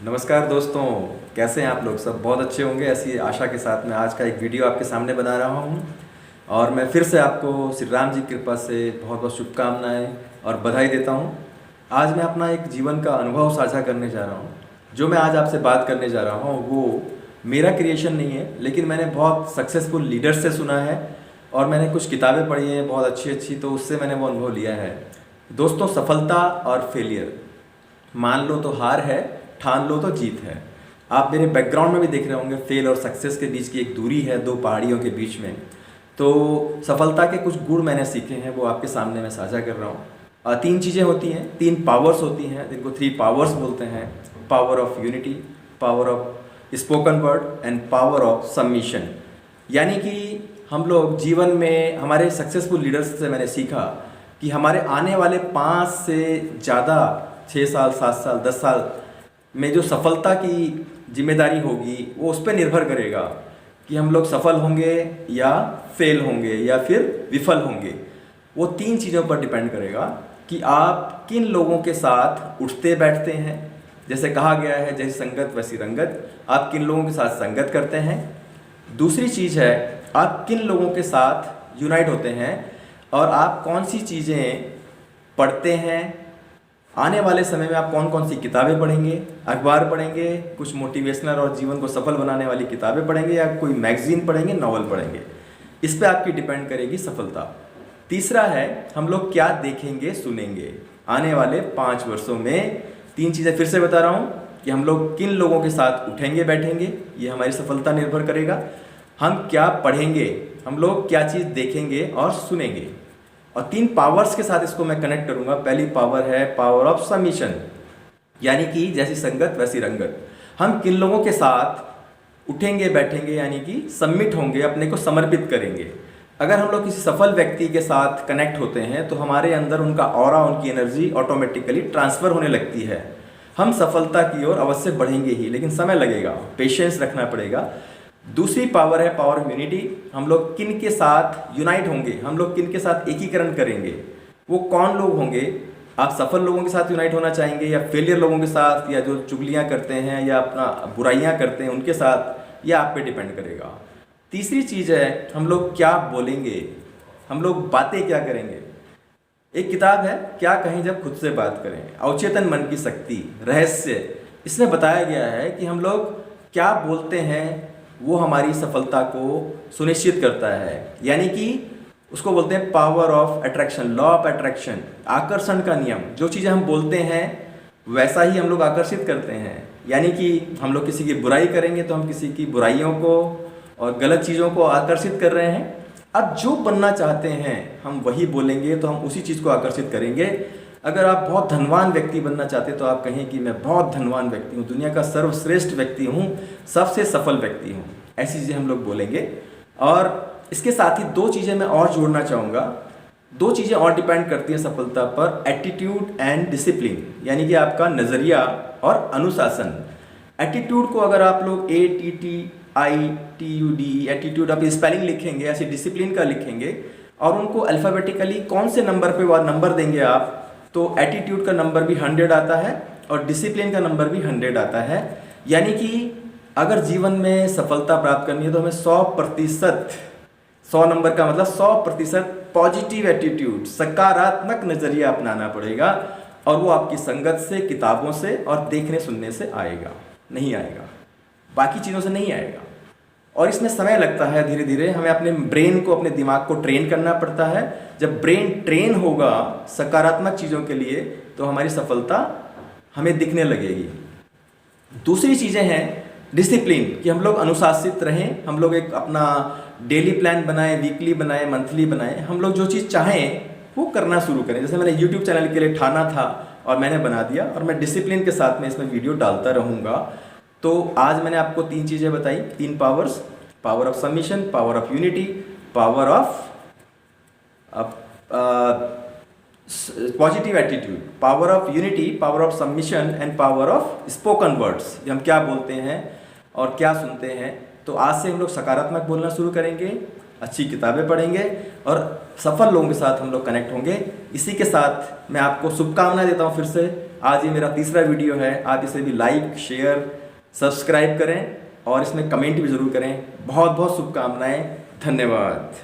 नमस्कार दोस्तों। कैसे हैं आप लोग? सब बहुत अच्छे होंगे, ऐसी आशा के साथ मैं आज का एक वीडियो आपके सामने बना रहा हूं। और मैं फिर से आपको श्री राम जी की कृपा से बहुत बहुत शुभकामनाएं और बधाई देता हूं। आज मैं अपना एक जीवन का अनुभव साझा करने जा रहा हूं। जो मैं आज आपसे बात करने जा रहा हूं वो मेरा क्रिएशन नहीं है, लेकिन मैंने बहुत सक्सेसफुल लीडर से सुना है और मैंने कुछ किताबें पढ़ी हैं बहुत अच्छी अच्छी, तो उससे मैंने वो अनुभव लिया है। दोस्तों, सफलता और फेलियर, मान लो तो हार है, ठान लो तो जीत है। आप मेरे बैकग्राउंड में भी देख रहे होंगे, फेल और सक्सेस के बीच की एक दूरी है, दो पहाड़ियों के बीच में। तो सफलता के कुछ गुण मैंने सीखे हैं, वो आपके सामने मैं साझा कर रहा हूँ। तीन चीज़ें होती हैं, तीन पावर्स होती हैं, जिनको 3 पावर्स बोलते हैं। Power of unity, power of spoken word and power of submission. यानी कि हम लोग जीवन में हमारे सक्सेसफुल लीडर्स से मैंने सीखा कि हमारे आने वाले 5 से ज़्यादा 6 साल, 7 साल, 10 साल में जो सफलता की जिम्मेदारी होगी वो उस पर निर्भर करेगा कि हम लोग सफल होंगे या फेल होंगे या फिर विफल होंगे। वो 3 चीज़ों पर डिपेंड करेगा कि आप किन लोगों के साथ उठते बैठते हैं। जैसे कहा गया है, जैसी संगत वैसी रंगत। आप किन लोगों के साथ संगत करते हैं। दूसरी चीज़ है, आप किन लोगों के साथ यूनाइट होते हैं और आप कौन सी चीज़ें पढ़ते हैं। आने वाले समय में आप कौन कौन सी किताबें पढ़ेंगे, अखबार पढ़ेंगे, कुछ मोटिवेशनल और जीवन को सफल बनाने वाली किताबें पढ़ेंगे या कोई मैगजीन पढ़ेंगे, नॉवल पढ़ेंगे। इस पे आपकी डिपेंड करेगी सफलता। तीसरा है, हम लोग क्या देखेंगे सुनेंगे आने वाले 5 वर्षों में। 3 चीज़ें फिर से बता रहा हूँ कि हम लोग किन लोगों के साथ उठेंगे बैठेंगे, ये हमारी सफलता निर्भर करेगा। हम क्या पढ़ेंगे, हम लोग क्या चीज़ देखेंगे और सुनेंगे। और 3 पावर्स के साथ इसको मैं कनेक्ट करूंगा। पहली पावर है पावर ऑफ सबमिशन, यानी कि जैसी संगत वैसी रंगत। हम किन लोगों के साथ उठेंगे बैठेंगे, यानी कि सबमिट होंगे, अपने को समर्पित करेंगे। अगर हम लोग किसी सफल व्यक्ति के साथ कनेक्ट होते हैं तो हमारे अंदर उनका ऑरा, उनकी एनर्जी ऑटोमेटिकली ट्रांसफर होने लगती है। हम सफलता की ओर अवश्य बढ़ेंगे ही, लेकिन समय लगेगा, पेशेंस रखना पड़ेगा। दूसरी पावर है पावर ऑफ यूनिटी। हम लोग किन के साथ यूनाइट होंगे, हम लोग किन के साथ एकीकरण करेंगे। वो कौन लोग होंगे। आप सफल लोगों के साथ यूनाइट होना चाहेंगे या फेलियर लोगों के साथ, या जो चुगलियां करते हैं या अपना बुराइयां करते हैं उनके साथ, यह आप पे डिपेंड करेगा। तीसरी चीज़ है, हम लोग क्या बोलेंगे, हम लोग बातें क्या करेंगे। एक किताब है, क्या कहें जब खुद से बात करें, अवचेतन मन की शक्ति, रहस्य। इसमें बताया गया है कि हम लोग क्या बोलते हैं वो हमारी सफलता को सुनिश्चित करता है। यानी कि उसको बोलते हैं power of attraction, law of attraction, आकर्षण का नियम। जो चीज़ें हम बोलते हैं वैसा ही हम लोग आकर्षित करते हैं। यानी कि हम लोग किसी की बुराई करेंगे तो हम किसी की बुराइयों को और गलत चीज़ों को आकर्षित कर रहे हैं। अब जो बनना चाहते हैं हम वही बोलेंगे तो हम उसी चीज़ को आकर्षित करेंगे। अगर आप बहुत धनवान व्यक्ति बनना चाहते तो आप कहें कि मैं बहुत धनवान व्यक्ति हूँ, दुनिया का सर्वश्रेष्ठ व्यक्ति हूँ, सबसे सफल व्यक्ति हूँ। ऐसी चीज़ें हम लोग बोलेंगे। और इसके साथ ही 2 चीज़ें मैं और जोड़ना चाहूँगा। 2 चीज़ें और डिपेंड करती हैं सफलता पर, एटीट्यूड एंड डिसिप्लिन, यानी कि आपका नज़रिया और अनुशासन। एटीट्यूड को अगर आप लोग ATTITUD एटीट्यूड आप स्पेलिंग लिखेंगे, ऐसे डिसिप्लिन का लिखेंगे और उनको अल्फ़ाबेटिकली कौन से नंबर पे वह नंबर देंगे आप, तो एटीट्यूड का नंबर भी 100 आता है और डिसिप्लिन का नंबर भी 100 आता है। यानी कि अगर जीवन में सफलता प्राप्त करनी है तो हमें 100%, 100 नंबर का मतलब 100% पॉजिटिव एटीट्यूड, सकारात्मक नज़रिया अपनाना पड़ेगा। और वो आपकी संगत से, किताबों से और देखने सुनने से आएगा, नहीं आएगा, बाकी चीज़ों से नहीं आएगा। और इसमें समय लगता है, धीरे धीरे हमें अपने ब्रेन को, अपने दिमाग को ट्रेन करना पड़ता है। जब ब्रेन ट्रेन होगा सकारात्मक चीज़ों के लिए तो हमारी सफलता हमें दिखने लगेगी। दूसरी चीज़ें हैं डिसिप्लिन, कि हम लोग अनुशासित रहें, हम लोग एक अपना डेली प्लान बनाएं, वीकली बनाएं, मंथली बनाएं। हम लोग जो चीज़ चाहें वो करना शुरू करें। जैसे मैंने यूट्यूब चैनल के लिए ठाना था और मैंने बना दिया और मैं डिसिप्लिन के साथ में इसमें वीडियो डालता रहूँगा। तो आज मैंने आपको 3 चीज़ें बताई, 3 powers, power of submission, power of unity, power of positive attitude. Power of unity, power of submission and power of spoken words. हम क्या बोलते हैं और क्या सुनते हैं। तो आज से हम लोग सकारात्मक बोलना शुरू करेंगे, अच्छी किताबें पढ़ेंगे और सफल लोगों के साथ हम लोग कनेक्ट होंगे। इसी के साथ मैं आपको शुभकामनाएं देता हूँ फिर से आज ये मेरा तीसरा वीडियो है। आप इसे भी लाइक, शेयर, सब्सक्राइब करें और इसमें कमेंट भी ज़रूर करें। बहुत बहुत शुभकामनाएं। धन्यवाद।